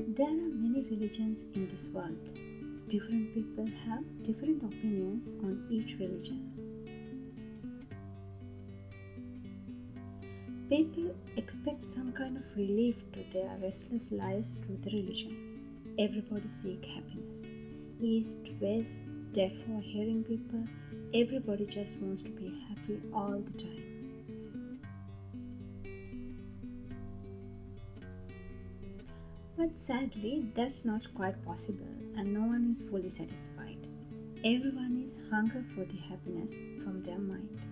There are many religions in this world. Different people have different opinions on each religion. People expect some kind of relief to their restless lives through the religion. Everybody seeks happiness. East, west, deaf or hearing people, everybody just wants to be happy all the time. But sadly, that's not quite possible and no one is fully satisfied. Everyone is hungry for the happiness from their mind.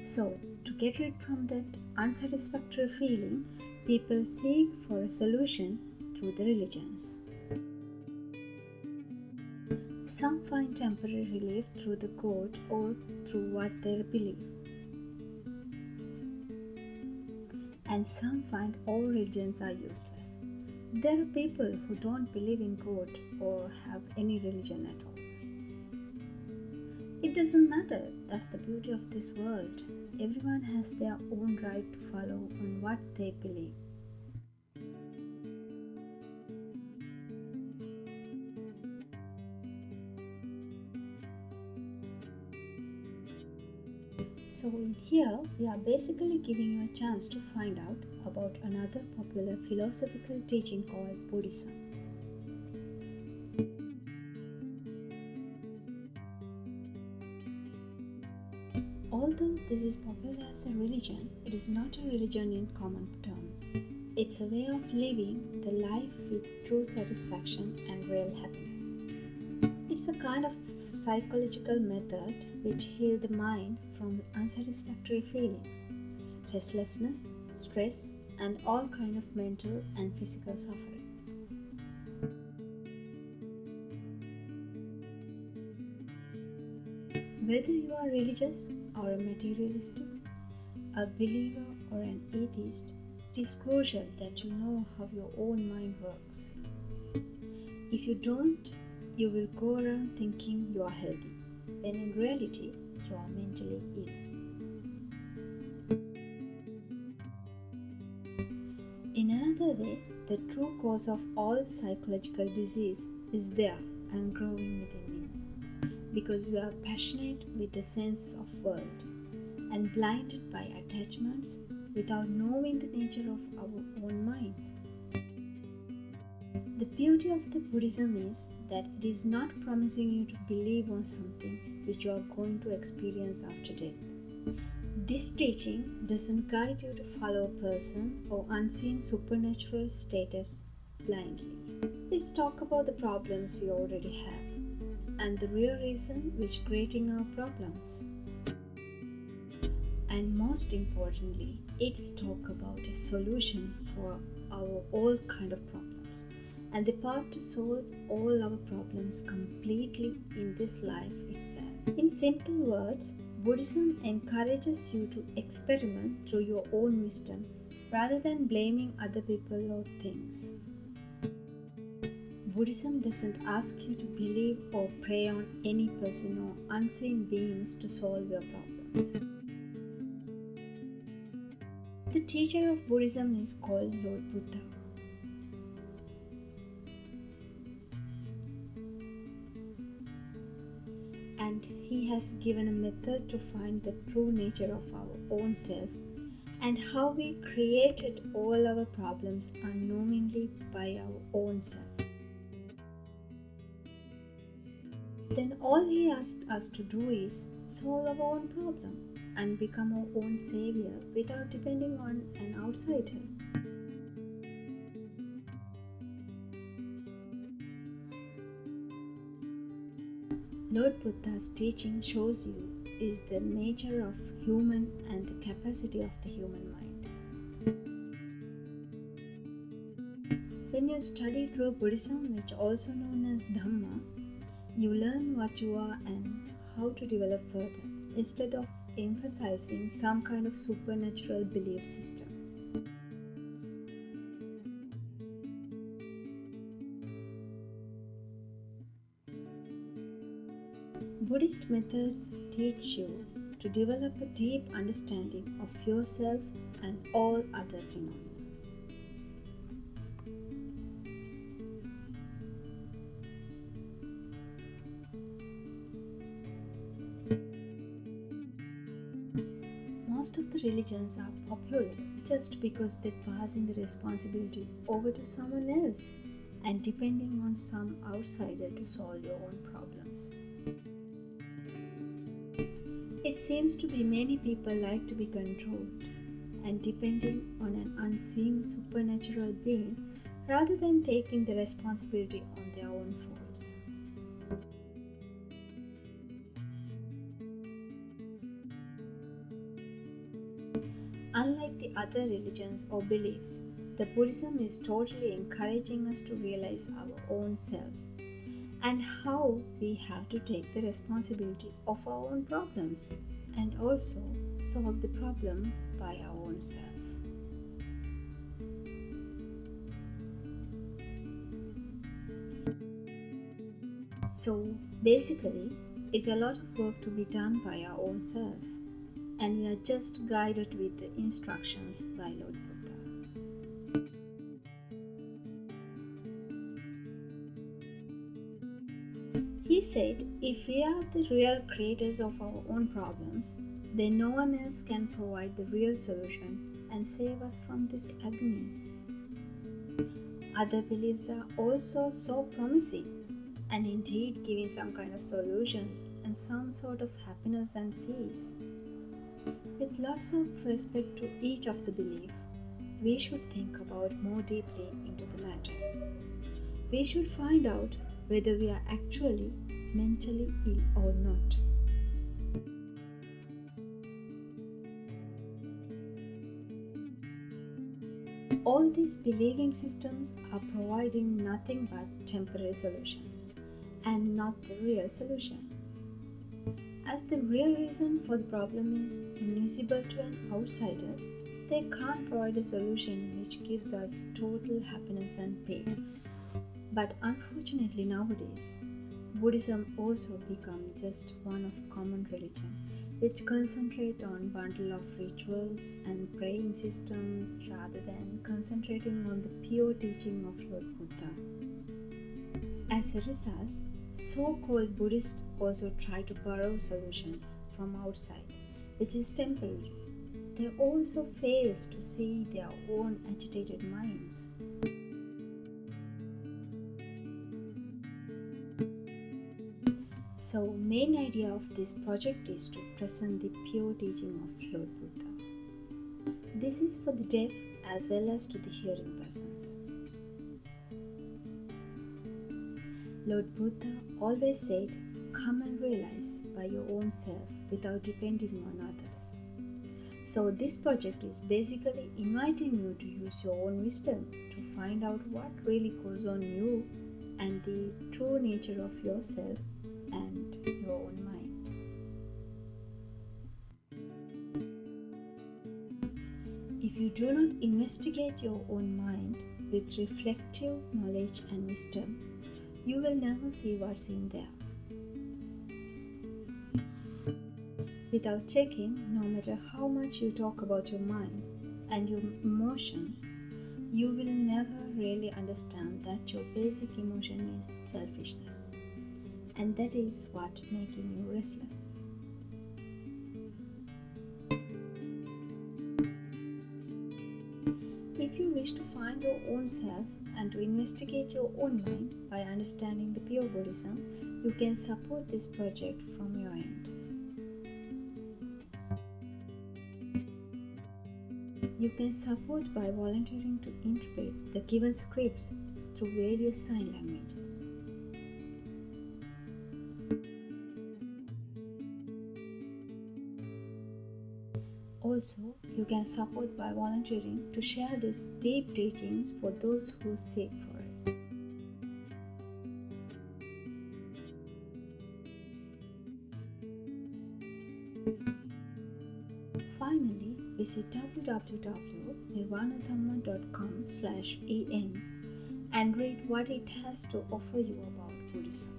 So, to get rid from that unsatisfactory feeling, people seek for a solution through the religions. Some find temporary relief through the God or through what they believe. And some find all religions are useless. There are people who don't believe in God or have any religion at all. It doesn't matter, that's the beauty of this world. Everyone has their own right to follow on what they believe. So in here, we are basically giving you a chance to find out about another popular philosophical teaching called Buddhism. Although this is popular as a religion, it is not a religion in common terms. It's a way of living the life with true satisfaction and real happiness. It's a kind of psychological method which heals the mind from unsatisfactory feelings, restlessness, stress, and all kinds of mental and physical suffering. Whether you are religious or a materialistic, a believer or an atheist, it is crucial that you know how your own mind works. If you don't, you will go around thinking you are healthy, when in reality, you are mentally ill. In another way, the true cause of all psychological disease is there and growing within you. Because we are passionate with the sense of world and blinded by attachments without knowing the nature of our own mind. The beauty of the Buddhism is that it is not promising you to believe on something which you are going to experience after death. This teaching doesn't guide you to follow a person or unseen supernatural status blindly. Let's talk about the problems we already have and the real reason which creating our problems. And most importantly, it's talk about a solution for our all kind of problems and the path to solve all our problems completely in this life itself. In simple words, Buddhism encourages you to experiment through your own wisdom rather than blaming other people or things. Buddhism doesn't ask you to believe or pray on any person or unseen beings to solve your problems. The teacher of Buddhism is called Lord Buddha. And he has given a method to find the true nature of our own self and how we created all our problems unknowingly by our own self. Then all he asked us to do is solve our own problem and become our own savior without depending on an outsider. Lord Buddha's teaching shows you is the nature of human and the capacity of the human mind. When you study true Buddhism, which is also known as Dhamma, you learn what you are and how to develop further, instead of emphasizing some kind of supernatural belief system. Buddhist methods teach you to develop a deep understanding of yourself and all other phenomena. most of the religions are popular just because they're passing the responsibility over to someone else and depending on some outsider to solve your own problems. It seems to be many people like to be controlled and depending on an unseen supernatural being rather than taking the responsibility on their own faults. Unlike the other religions or beliefs, the Buddhism is totally encouraging us to realize our own selves and how we have to take the responsibility of our own problems and also solve the problem by our own self. So basically, it's a lot of work to be done by our own self, and we are just guided with the instructions by Lord Buddha. He said, if we are the real creators of our own problems, then no one else can provide the real solution and save us from this agony. Other beliefs are also so promising and indeed giving some kind of solutions and some sort of happiness and peace. With lots of respect to each of the belief, we should think about more deeply into the matter. We should find out whether we are actually mentally ill or not. All these believing systems are providing nothing but temporary solutions and not the real solution. As the real reason for the problem is invisible to an outsider, they can't provide a solution which gives us total happiness and peace. But unfortunately nowadays, Buddhism also become just one of common religion, which concentrate on bundle of rituals and praying systems rather than concentrating on the pure teaching of Lord Buddha. As a result, so-called Buddhists also try to borrow solutions from outside, which is temporary. They also fail to see their own agitated minds. So, main idea of this project is to present the pure teaching of Lord Buddha. This is for the deaf as well as to the hearing persons. Lord Buddha always said, come and realize by your own self without depending on others. So this project is basically inviting you to use your own wisdom to find out what really goes on you and the true nature of yourself and your own mind. If you do not investigate your own mind with reflective knowledge and wisdom, you will never see what's in there. Without checking, no matter how much you talk about your mind and your emotions, you will never really understand that your basic emotion is selfishness. And that is what making you restless. If you wish to find your own self and to investigate your own mind by understanding the Pure Buddhism, you can support this project from your end. You can support by volunteering to interpret the given scripts through various sign languages. Also, you can support by volunteering to share these deep teachings for those who seek for it. Finally, visit www.nirvanadhamma.com/en and read what it has to offer you about Buddhism.